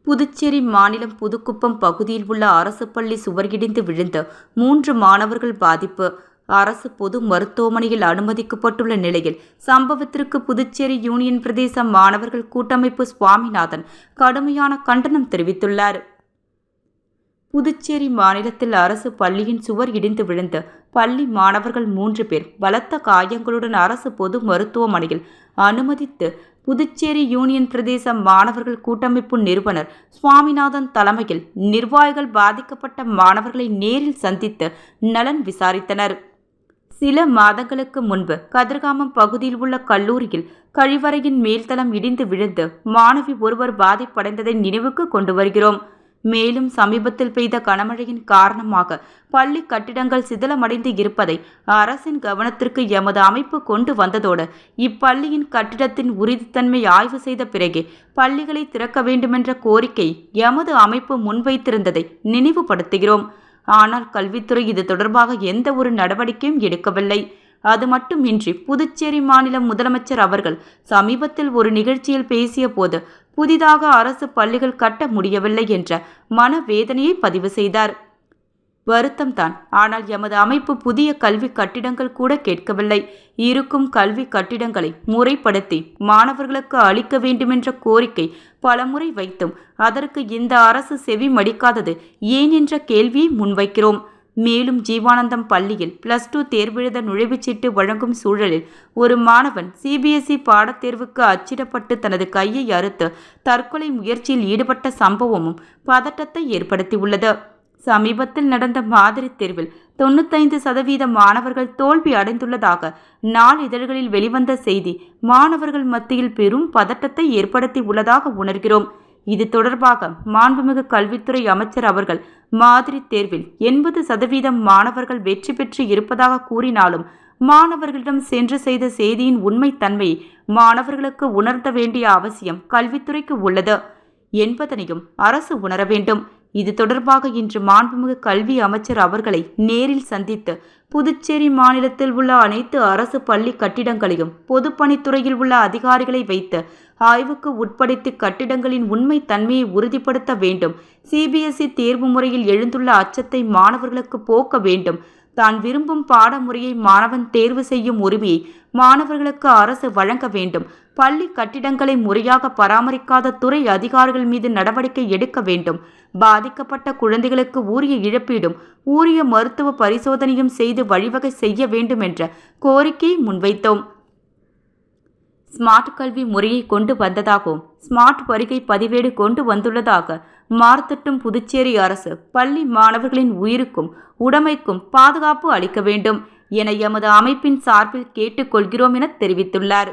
புதுச்சேரி மாநிலம் புதுக்குப்பம் பகுதியில் உள்ள அரசு பள்ளி சுவர் இடிந்து விழுந்து 3 மாணவர்கள் பாதிப்பு. அரசு பொது மருத்துவமனையில் அனுமதிக்கப்பட்டுள்ள நிலையில் சம்பவத்திற்கு புதுச்சேரி யூனியன் பிரதேச மாணவர்கள் கூட்டமைப்பு சுவாமிநாதன் கடுமையான கண்டனம் தெரிவித்துள்ளார். புதுச்சேரி மாநிலத்தில் அரசு பள்ளியின் சுவர் இடிந்து விழுந்து பள்ளி மாணவர்கள் 3 பேர் பலத்த காயங்களுடன் அரசு பொது மருத்துவமனையில் அனுமதித்து புதுச்சேரி யூனியன் பிரதேச மாணவர்கள் கூட்டமைப்பு நிறுவனர் சுவாமிநாதன் தலைமையில் நிர்வாகிகள் பாதிக்கப்பட்ட மாணவர்களை நேரில் சந்தித்து நலன் விசாரித்தனர். சில மாதங்களுக்கு முன்பு கதிர்காமம் பகுதியில் உள்ள கல்லூரியில் கழிவறையின் மேல்தளம் இடிந்து விழுந்து மாணவி ஒருவர் பாதிப்படைந்ததை நினைவுக்கு கொண்டு வருகிறோம். மேலும் சமீபத்தில் பெய்த கனமழையின் காரணமாக பள்ளி கட்டிடங்கள் சிதிலமடைந்து இருப்பதை அரசின் கவனத்திற்கு எமது அமைப்பு கொண்டு வந்ததோடு இப்பள்ளியின் கட்டிடத்தின் உறுதித்தன்மை ஆய்வு செய்த பிறகே பள்ளிகளை திறக்க வேண்டுமென்ற கோரிக்கை எமது அமைப்பு முன்வைத்திருந்ததை நினைவுபடுத்துகிறோம். ஆனால் கல்வித்துறை இது தொடர்பாக எந்த ஒரு நடவடிக்கையும் எடுக்கவில்லை. அது மட்டுமின்றி புதுச்சேரி மாநில முதலமைச்சர் அவர்கள் சமீபத்தில் ஒரு நிகழ்ச்சியில் பேசிய போது புதிதாக அரசு பள்ளிகள் கட்ட முடியவில்லை என்ற மனவேதனையை பதிவு செய்தார். வருத்தம்தான். ஆனால் எமது அமைப்பு புதிய கல்வி கட்டிடங்கள் கூட கேட்கவில்லை. இருக்கும் கல்வி கட்டிடங்களை முறைப்படுத்தி மாணவர்களுக்கு அளிக்க வேண்டுமென்ற கோரிக்கை பலமுறை வைத்தும் அதற்கு இந்த அரசு செவி மடிக்காதது ஏன் என்ற கேள்வியை முன்வைக்கிறோம். மேலும் ஜீவானந்தம் பள்ளியில் +2 தேர்வெழுத நுழைவுச்சீட்டு வழங்கும் சூழலில் ஒரு மாணவன் CBSE பாடத்தேர்வுக்கு அச்சிடப்பட்டு தனது கையை அறுத்து தற்கொலை முயற்சியில் ஈடுபட்ட சம்பவமும் பதட்டத்தை ஏற்படுத்தியுள்ளது. சமீபத்தில் நடந்த மாதிரி தேர்வில் 95% மாணவர்கள் தோல்வி அடைந்துள்ளதாக நாளிதழ்களில் வெளிவந்த செய்தி மாணவர்கள் மத்தியில் பெரும் பதட்டத்தை ஏற்படுத்தி உள்ளதாக உணர்கிறோம். இது தொடர்பாக மாண்புமிகு கல்வித்துறை அமைச்சர் அவர்கள் மாதிரி தேர்வில் 80% மாணவர்கள் வெற்றி பெற்று இருப்பதாக கூறினாலும் மாணவர்களிடம் சென்று செய்த செய்தியின் உண்மைத்தன்மையை மாணவர்களுக்கு உணர்த்த வேண்டிய அவசியம் கல்வித்துறைக்கு உள்ளது என்பதனையும் அரசு உணர வேண்டும். இது தொடர்பாக இன்று மாண்புமிகு கல்வி அமைச்சர் அவர்களை நேரில் சந்தித்து புதுச்சேரி மாநிலத்தில் உள்ள அனைத்து அரசு பள்ளி கட்டிடங்களையும் பொதுப்பணித்துறையில் உள்ள அதிகாரிகளை வைத்து ஆய்வுக்கு உட்படுத்தி கட்டிடங்களின் உண்மை தன்மையை உறுதிப்படுத்த வேண்டும். CBSE தேர்வு முறையில் எழுந்துள்ள அச்சத்தை மாணவர்களுக்கு போக்க வேண்டும். தான் விரும்பும் பாடமுறையை மாணவன் தேர்வு செய்யும் உரிமையை மாணவர்களுக்கு அரசு வழங்க வேண்டும். பள்ளி கட்டிடங்களை முறையாக பராமரிக்காத துறை அதிகாரிகள் மீது நடவடிக்கை எடுக்க வேண்டும். பாதிக்கப்பட்ட குழந்தைகளுக்கு உரிய இழப்பீடும் உரிய மருத்துவ பரிசோதனையும் செய்து வழிவகை செய்ய வேண்டும் என்ற கோரிக்கையை முன்வைத்தோம். ஸ்மார்ட் கல்வி முறையை கொண்டு வந்ததாகவும் ஸ்மார்ட் வருகை பதிவேடு கொண்டு வந்துள்ளதாக மார்த்தட்டும் புதுச்சேரி அரசு பள்ளி மாணவர்களின் உயிருக்கும் உடைமைக்கும் பாதுகாப்பு அளிக்க வேண்டும் என எமது அமைப்பின் சார்பில் கேட்டுக்கொள்கிறோம் என தெரிவித்துள்ளார்.